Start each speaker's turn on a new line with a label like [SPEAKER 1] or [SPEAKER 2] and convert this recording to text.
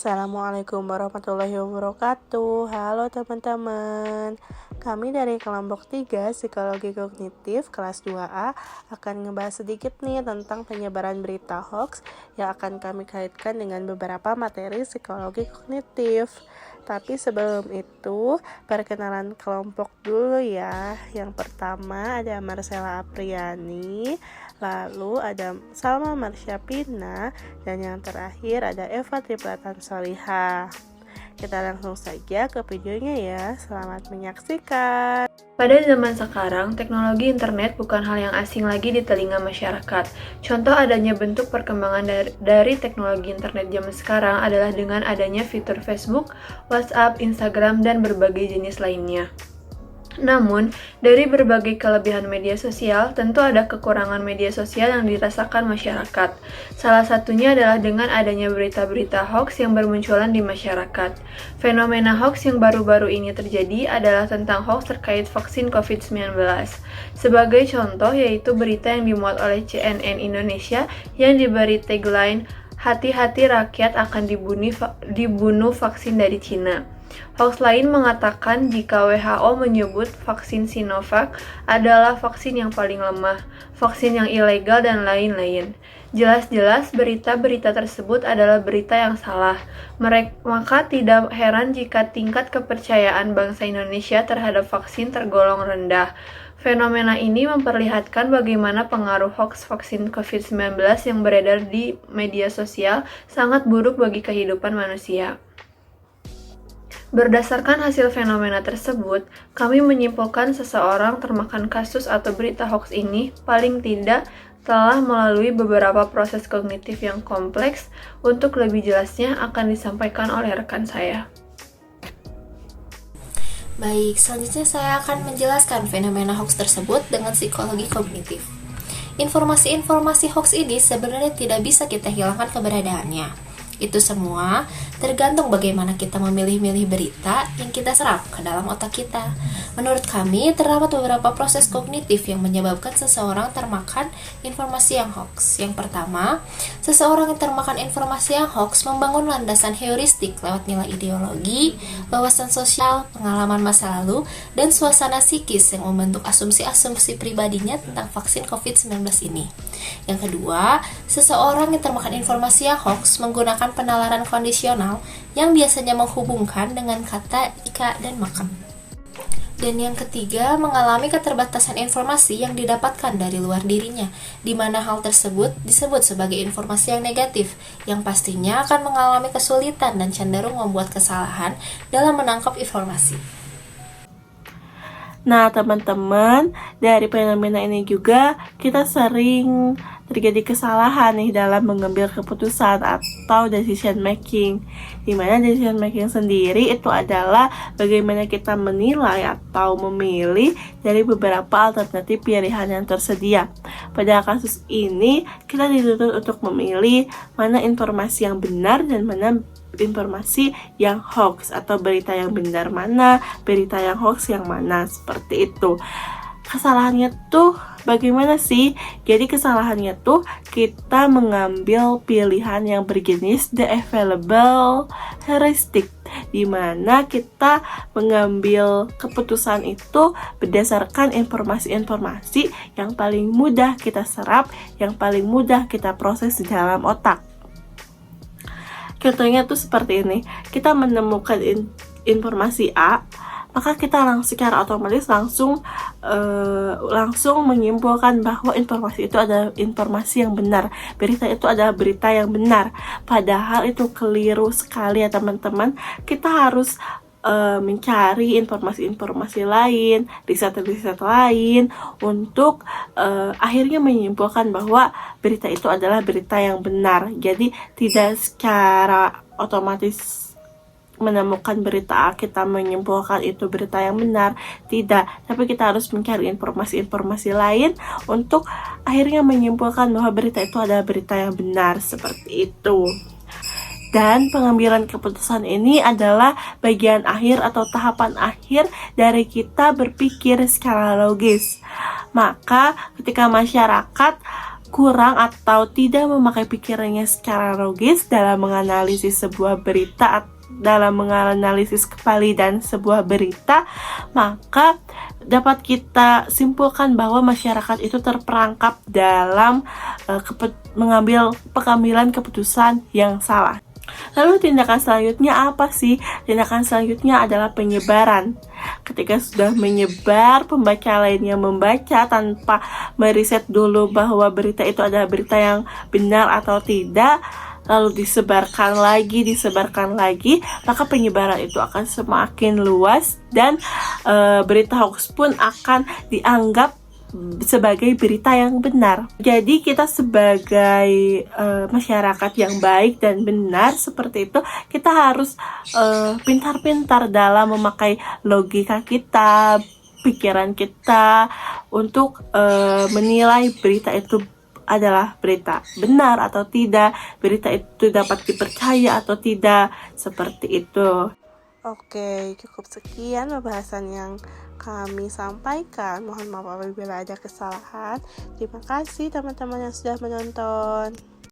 [SPEAKER 1] Assalamualaikum warahmatullahi wabarakatuh. Halo teman-teman. Kami dari kelompok 3 Psikologi Kognitif kelas 2A akan ngebahas sedikit nih tentang penyebaran berita hoax yang akan kami kaitkan dengan beberapa materi psikologi kognitif. Tapi sebelum itu, perkenalan kelompok dulu ya. Yang pertama ada Marcella Apriani, lalu ada Salma Marsyapina, dan yang terakhir ada Eva Triplatan Solihah. Kita langsung saja ke videonya ya. Selamat menyaksikan.
[SPEAKER 2] Pada zaman sekarang, teknologi internet bukan hal yang asing lagi di telinga masyarakat. Contoh adanya bentuk perkembangan dari teknologi internet zaman sekarang adalah dengan adanya fitur Facebook, WhatsApp, Instagram, dan berbagai jenis lainnya. Namun, dari berbagai kelebihan media sosial, tentu ada kekurangan media sosial yang dirasakan masyarakat. Salah satunya adalah dengan adanya berita-berita hoax yang bermunculan di masyarakat. Fenomena hoax yang baru-baru ini terjadi adalah tentang hoax terkait vaksin COVID-19. Sebagai contoh, yaitu berita yang dimuat oleh CNN Indonesia yang diberi tagline, "Hati-hati rakyat akan dibunuh vaksin dari Cina." Hoax lain mengatakan jika WHO menyebut vaksin Sinovac adalah vaksin yang paling lemah, vaksin yang ilegal, dan lain-lain. Jelas-jelas berita-berita tersebut adalah berita yang salah. Maka tidak heran jika tingkat kepercayaan bangsa Indonesia terhadap vaksin tergolong rendah. Fenomena ini memperlihatkan bagaimana pengaruh hoax vaksin COVID-19 yang beredar di media sosial sangat buruk bagi kehidupan manusia. Berdasarkan hasil fenomena tersebut, kami menyimpulkan seseorang termakan kasus atau berita hoax ini paling tidak telah melalui beberapa proses kognitif yang kompleks. Untuk lebih jelasnya akan disampaikan oleh rekan saya.
[SPEAKER 3] Baik, selanjutnya saya akan menjelaskan fenomena hoax tersebut dengan psikologi kognitif. Informasi-informasi hoax ini sebenarnya tidak bisa kita hilangkan keberadaannya. Itu semua tergantung bagaimana kita memilih-milih berita yang kita serap ke dalam otak kita. Menurut kami, terdapat beberapa proses kognitif yang menyebabkan seseorang termakan informasi yang hoax. Yang pertama, seseorang yang termakan informasi yang hoax membangun landasan heuristik lewat nilai ideologi, wawasan sosial, pengalaman masa lalu, dan suasana psikis yang membentuk asumsi-asumsi pribadinya tentang vaksin COVID-19 ini. Yang kedua, seseorang yang termakan informasi yang hoax menggunakan penalaran kondisional yang biasanya menghubungkan dengan kata jika dan maka. Dan yang ketiga, mengalami keterbatasan informasi yang didapatkan dari luar dirinya, di mana hal tersebut disebut sebagai informasi yang negatif, yang pastinya akan mengalami kesulitan dan cenderung membuat kesalahan dalam menangkap informasi.
[SPEAKER 1] Nah teman-teman, dari fenomena ini juga kita sering terjadi kesalahan nih dalam mengambil keputusan atau decision making. Dimana decision making sendiri itu adalah bagaimana kita menilai atau memilih dari beberapa alternatif pilihan yang tersedia. Pada kasus ini kita dituntut untuk memilih mana informasi yang benar dan mana informasi yang hoax, atau berita yang benar mana, berita yang hoax yang mana, seperti itu. Kesalahannya tuh bagaimana sih? Jadi kesalahannya tuh kita mengambil pilihan yang berjenis the available heuristic, di mana kita mengambil keputusan itu berdasarkan informasi-informasi yang paling mudah kita serap, yang paling mudah kita proses di dalam otak. Contohnya tuh seperti ini, kita menemukan informasi A, maka kita secara otomatis langsung menyimpulkan bahwa informasi itu adalah informasi yang benar, berita itu adalah berita yang benar. Padahal itu keliru sekali ya teman-teman. Kita harus mencari informasi-informasi lain, riset-riset lain untuk akhirnya menyimpulkan bahwa berita itu adalah berita yang benar. Jadi tidak secara otomatis menemukan berita A kita menyimpulkan itu berita yang benar, tidak, tapi kita harus mencari informasi-informasi lain untuk akhirnya menyimpulkan bahwa berita itu adalah berita yang benar, seperti itu. Dan pengambilan keputusan ini adalah bagian akhir atau tahapan akhir dari kita berpikir secara logis. Maka ketika masyarakat kurang atau tidak memakai pikirannya secara logis dalam menganalisis sebuah berita, dalam menganalisis kevalidan sebuah berita, maka dapat kita simpulkan bahwa masyarakat itu terperangkap dalam pengambilan keputusan yang salah. Lalu tindakan selanjutnya apa sih? Tindakan selanjutnya adalah penyebaran. Ketika sudah menyebar, pembaca lainnya membaca tanpa meriset dulu bahwa berita itu adalah berita yang benar atau tidak, lalu disebarkan lagi, maka penyebaran itu akan semakin luas dan berita hoax pun akan dianggap sebagai berita yang benar. Jadi kita sebagai masyarakat yang baik dan benar seperti itu, kita harus pintar-pintar dalam memakai logika kita, pikiran kita untuk menilai berita itu adalah berita benar atau tidak, berita itu dapat dipercaya atau tidak, seperti itu.
[SPEAKER 4] Oke, cukup sekian pembahasan yang kami sampaikan. Mohon maaf apabila ada kesalahan. Terima kasih teman-teman yang sudah menonton.